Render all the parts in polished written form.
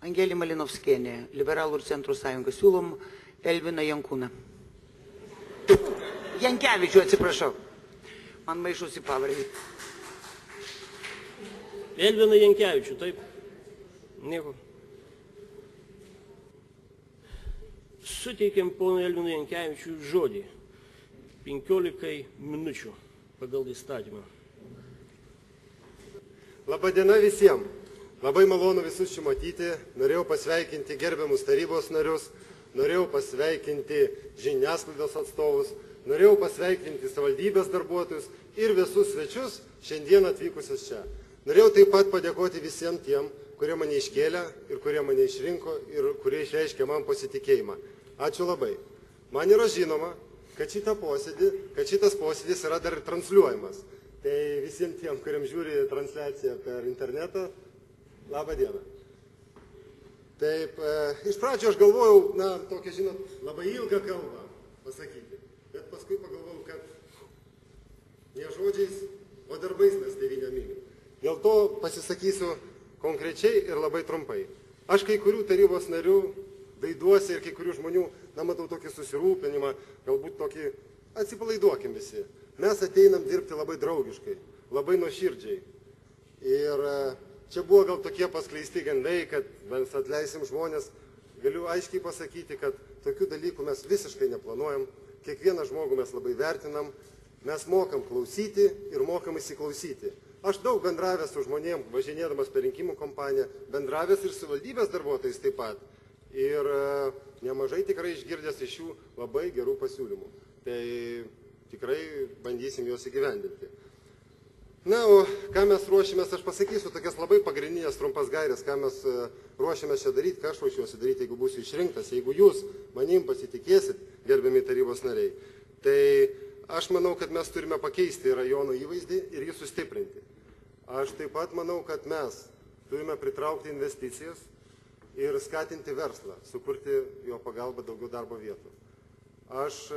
Angelė Malinovskienė, Liberalų ir Centro sąjunga. Siūlom Elviną Jankūną. Jankevičių, atsiprašau. Man maišusi pavardė. Elviną Jankevičių, taip? Nieko. Suteikiam pono Elvinui Jankevičiui žodį. 15 minučių pagal įstatymą. Labadiena visiems. Labai malonu visus čia matyti. Norėjau pasveikinti gerbiamus tarybos narius, norėjau pasveikinti žiniasklaidos atstovus, norėjau pasveikinti savivaldybės darbuotojus ir visus svečius šiandien atvykusius čia. Norėjau taip pat padėkoti visiems tiem, kurie mane iškėlė ir kurie mane išrinko ir kurie išreiškė man pasitikėjimą. Ačiū labai. Man yra žinoma, kad šitas posėdis yra dar transliuojamas. Tai visiems tiem, kuriems žiūri transliaciją per internetą, labą dieną. Taip, iš pradžio aš galvojau, tokią, žinot, labai ilgą kalbą pasakyti. Bet paskui pagalvojau, kad ne žodžiais, o darbais mes tėvynę mylim. Dėl to pasisakysiu konkrečiai ir labai trumpai. Aš kai kurių tarybos narių veiduosi ir kai kurių žmonių, matau tokį susirūpinimą, galbūt tokį atsipalaiduokim visi. Mes ateinam dirbti labai draugiškai, labai nuoširdžiai. Ir čia buvo gal tokie paskleisti gandai, kad mes atleisim žmonės. Galiu aiškiai pasakyti, kad tokių dalykų mes visiškai neplanuojam. Kiekvieną žmogų mes labai vertinam. Mes mokam klausyti ir mokam įsiklausyti. Aš daug bendravęs su žmonėm, važinėdamas per rinkimų kompaniją, bendravęs ir su valdybės darbuotojais taip pat. Ir nemažai tikrai išgirdęs iš jų labai gerų pasiūlymų. Tai tikrai bandysim juos įgyvendinti. Na, o ką mes ruošimės, aš pasakysiu tokias labai pagrindinės trumpas gairės, ką mes ruošimės čia daryti, ką aš ruošiuosi daryti, jeigu būsiu išrinktas, jeigu jūs manim pasitikėsit, gerbiami tarybos nariai. Tai aš manau, kad mes turime pakeisti rajono įvaizdį ir jį sustiprinti. Aš taip pat manau, kad mes turime pritraukti investicijas ir skatinti verslą, sukurti jo pagalbą daugiau darbo vietų. Aš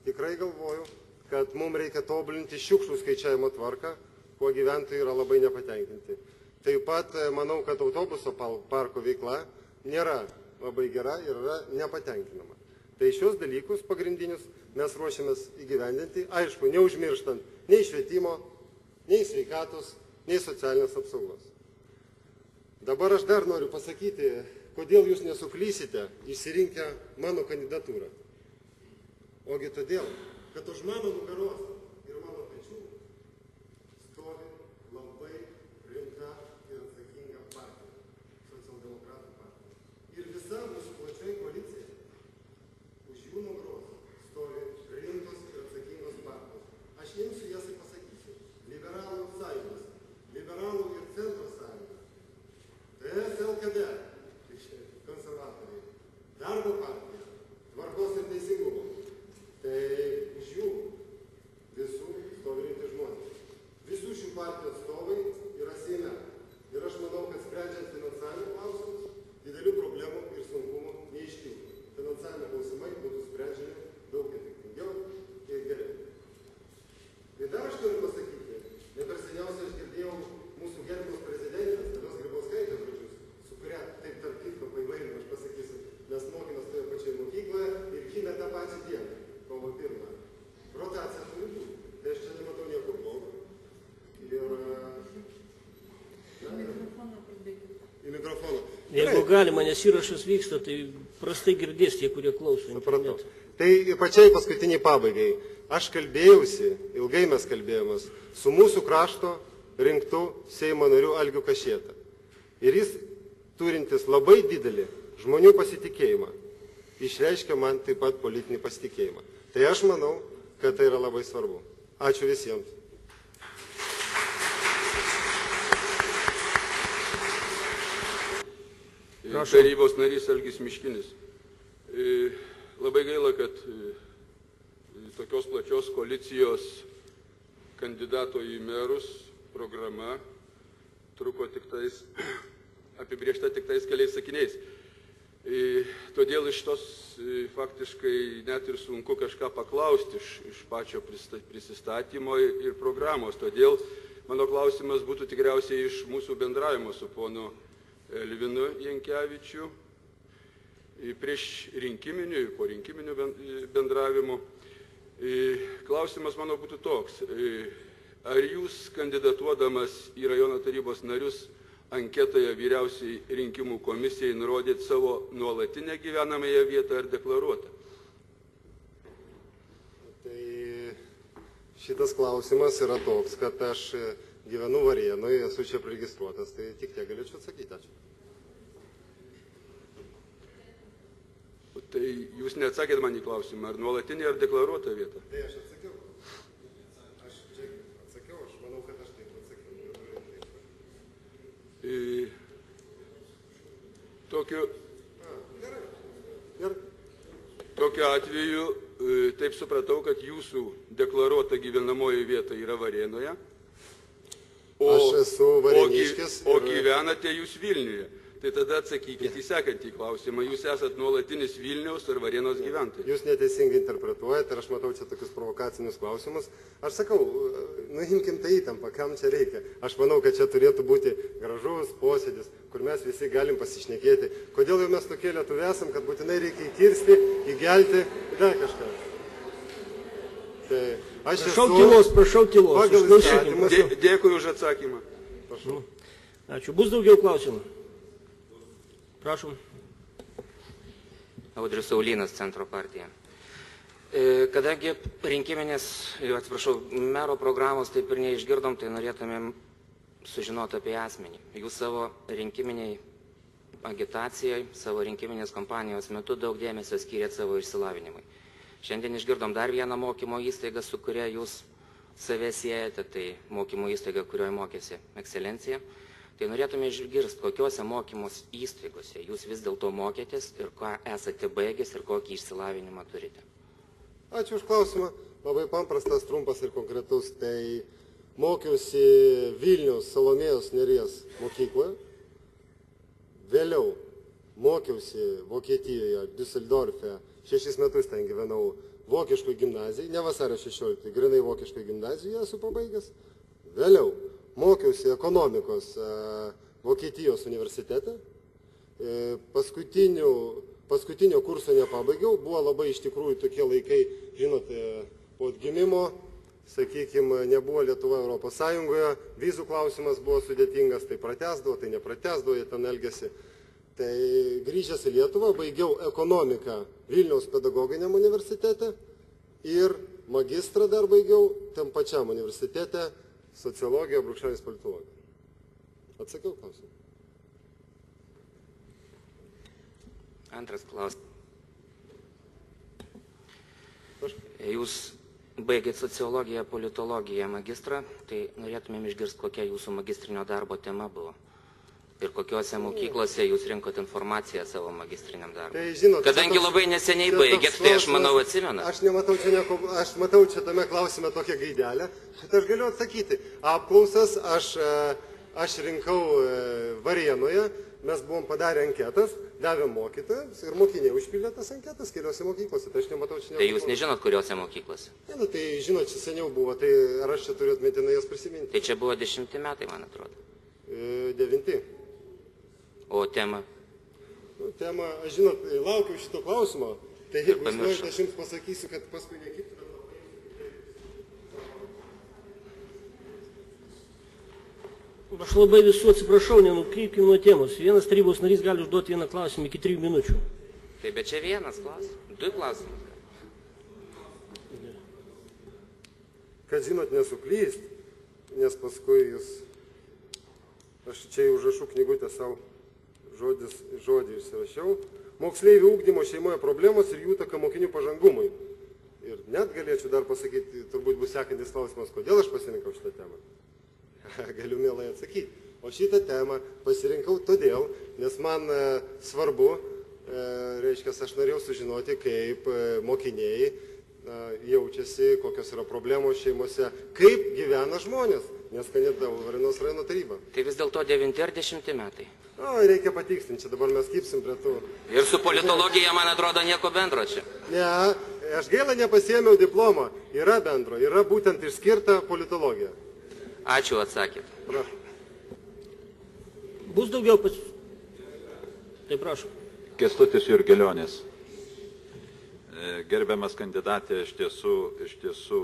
tikrai galvoju, kad mums reikia tobulinti šiukšlių skaičiavimo tvarką, kuo gyventojai yra labai nepatenkinti. Taip pat manau, kad autobuso parko veikla nėra labai gera ir yra nepatenkinama. Tai šios dalykus pagrindinius mes ruošiamės įgyvendinti, aišku, neužmirštant nei švietimo, nei sveikatos, nei socialinės apsaugos. Dabar aš dar noriu pasakyti, kodėl jūs nesuklysite išsirinkę mano kandidatūrą. Ogi todėl, kad už mano nugaros ir mano pečių stovi labai rimta ir atsakinga partija, socialdemokratų partija. Ir visa mūsų plačioji koalicija už jų nugaros stovi rimtos ir atsakingos partijos. Aš imsiu jas ir pasakysiu. Liberalų sąjungos, Liberalų ir Centro sąjunga, TS LKD, konservatoriai, Darbo partija, Tvarkos ir teisingumo. Tai už jų visų stovi rimti žmonės. Visų šių partijų atstovai yra Seime. Ir aš manau, kad sprendžiant finansavimo klausimus, didelių problemų ir sunkumų neiškiltų. Finansavimo klausimai būtų sprendžiami daug efektyviau ir geriau. Ir dar aš turiu pasakyti, ne per seniausiai aš girdėjau mūsų gerbiamos prezidentės, Dalios Grybauskaitės žodžius, su kuria taip tarp kitko paįvairinu, aš pasakysiu, mes mokėmės toje pačioje mokykloje ir gimė tą pačią dieną. Kovo 1. Rotacija turi būti. Tai aš čia nematau nieko blogo. Į mikrofoną. Jeigu galima, nes įrašas vyksta, tai prastai girdės tie, kurie klauso. Supratau. Tai pačiai paskutiniai pabaigai. Aš kalbėjausi, ilgai mes kalbėjomės, su mūsų krašto rinktų Seimo nariu Algiu Kašėta. Ir jis turintis labai didelį žmonių pasitikėjimą išreiškia man taip pat politinį pasitikėjimą. Tai aš manau, kad tai yra labai svarbu. Ačiū visiems. Tarybos narys Algis Miškinis. Labai gaila, kad tokios plačios koalicijos kandidato į merus programa truko apibrėžta tik tais keliais sakiniais. Todėl iš tos faktiškai net ir sunku kažką paklausti iš pačio prisistatymo ir programos. Todėl mano klausimas būtų tikriausiai iš mūsų bendravimo su ponu Elvinu Jankevičiu. Prieš rinkiminių ir po rinkiminių bendravimo. Klausimas mano būtų toks. Ar jūs kandidatuodamas į rajono tarybos narius anketoje vyriausiai rinkimų komisijai nurodėt savo nuolatinę gyvenamąją vietą ar deklaruotą? Tai šitas klausimas yra toks, kad aš gyvenu Varėnoje, esu čia priregistruotas, tai tik tiek galėčiau atsakyti. Ačiū. Tai jūs neatsakėt man į klausimą, ar nuolatinė, ar deklaruota vieta? Tai aš atsakiau. Aš manau, kad aš taip atsakiau. Tokiu atveju, taip supratau, kad jūsų deklaruota gyvenamoji vieta yra Varėnoje, Aš esu varėniškis o gyvenate jūs Vilniuje. Tai tada atsakykite į sekantį klausimą. Jūs esat nuolatinis Vilniaus ar Varėnos gyventojas? Jūs neteisingai interpretuojate ir aš matau čia tokius provokacinius klausimus. Aš sakau, nuimkim tą įtampą, kam čia reikia. Aš manau, kad čia turėtų būti gražus posėdis, kur mes visi galim pasišnekėti. Kodėl jau mes tokie lietuviai esam, kad būtinai reikia įkirsti, įgelti, dar kažką. Tai aš prašau tylos. pagal įstatymus. Dėkui už atsakymą. Prašau. Ačiū. Bus daugiau klausimų? Prašom. Audrius Saulynas, Centro partija. Kadangi rinkiminės, mero programos taip ir neišgirdom, tai norėtumėm sužinoti apie asmenį. Jūs savo rinkiminiai agitacijai, savo rinkiminės kampanijos metu daug dėmesio skyrėt savo išsilavinimui. Šiandien išgirdom dar vieną mokymo įstaigą, su kuria jūs save siejate, tai mokymo įstaiga, kurioje mokėsi Ekscelencija. Tai norėtume išgirsti, kokiuose mokymos įstaigose jūs vis dėlto mokėtės ir ką esate baigęs ir kokį išsilavinimą turite. Ačiū už klausimą. Labai paprastas, trumpas ir konkretus. Tai mokiausi Vilniaus Salomėjos Nėries mokykloje. Vėliau mokiausi Vokietijoje, Düsseldorfe. 6 metus ten gyvenau vokiškoj gimnazijai, ne vasario 16, grinai vokiškoj gimnazijoje esu pabaigęs. Vėliau mokiausi ekonomikos Vokietijos universitete. Paskutinio kurso nepabaigiau, buvo labai iš tikrųjų tokie laikai, žinote, po atgimimo, sakykime, nebuvo Lietuva Europos Sąjungoje, vizų klausimas buvo sudėtingas, tai pratęsdavo, tai nepratęsdavo, jie ten elgėsi. Tai grįžęs į Lietuvą, baigiau ekonomiką Vilniaus pedagoginiam universitete ir magistrą dar baigiau tam pačiam universitete sociologija, /politologija. Atsakiau klausimą. Antras klausimas. Jūs baigėt sociologiją, politologiją magistrą, tai norėtumėm išgirsti, kokia jūsų magistrinio darbo tema buvo. Ir kokiuose mokyklose jūs rinkot informaciją savo magistriniam darbui. Tai, žinot, kadangi labai neseniai baigėt, tai aš manau atsimenu. Aš nematau čia nieko, aš matau čia tame klausime tokią gaidelę, bet aš galiu atsakyti. Apklausas aš rinkau Varėnoje, mes buvom padarę anketas, davėm mokytojams ir mokiniai užpildė tas anketas keliose mokyklose. Tai aš nematau čia nieko. Tai jūs nežinot, kuriuose mokyklose? Ne, nu, tai žinot, čia seniau buvo, tai ar aš čia turiu atmintinai jas prisiminti? Tai čia buvo 10 metai, man atrodo. 9. O tema? Nu, tema, aš žinot, laukiau šito klausimo, tai jeigu jūs norite, aš jums pasakysiu, kad paskui nekiptų. Aš labai visų atsiprašau, nenukreipkim nuo temos. Vienas tarybos narys gali užduoti vieną klausimą iki 3 minučių. Tai bet čia vienas klausimas, 2 klausimus. Kad žinot, nesuklyst, nes paskui jūs, aš čia užrašau knygutę savo žodį išsirašiau, moksleivių ugdymo šeimoje problemos ir jų įtaka mokinių pažangumui. Ir net galėčiau dar pasakyti, turbūt bus sekantis klausimas, kodėl aš pasirinkau šitą temą. Galiu mielai atsakyti. O šitą temą pasirinkau todėl, nes man svarbu, reiškia, aš norėjau sužinoti, kaip mokiniai jaučiasi, kokios yra problemos šeimose, kaip gyvena žmonės, nes kandidavau Varėnos rajono tarybą. Tai vis dėlto 9 ar 10 metai? O, reikia patikslinti, čia dabar mes kipsim prie tų. Ir su politologija, man atrodo, nieko bendro čia. Ne, aš gaila nepasiėmiau diplomą. Yra bendro, yra būtent išskirta politologija. Ačiū, atsakėt. Bus daugiau Tai prašau. Kęstutis Jurgelionis. Gerbiamas kandidatė, iš tiesų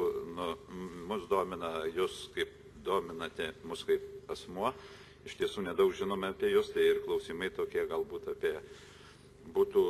mus domina jūs, kaip dominate mus kaip asmuo. Iš tiesų nedaug žinome apie jūs, tai ir klausimai tokie galbūt apie būtų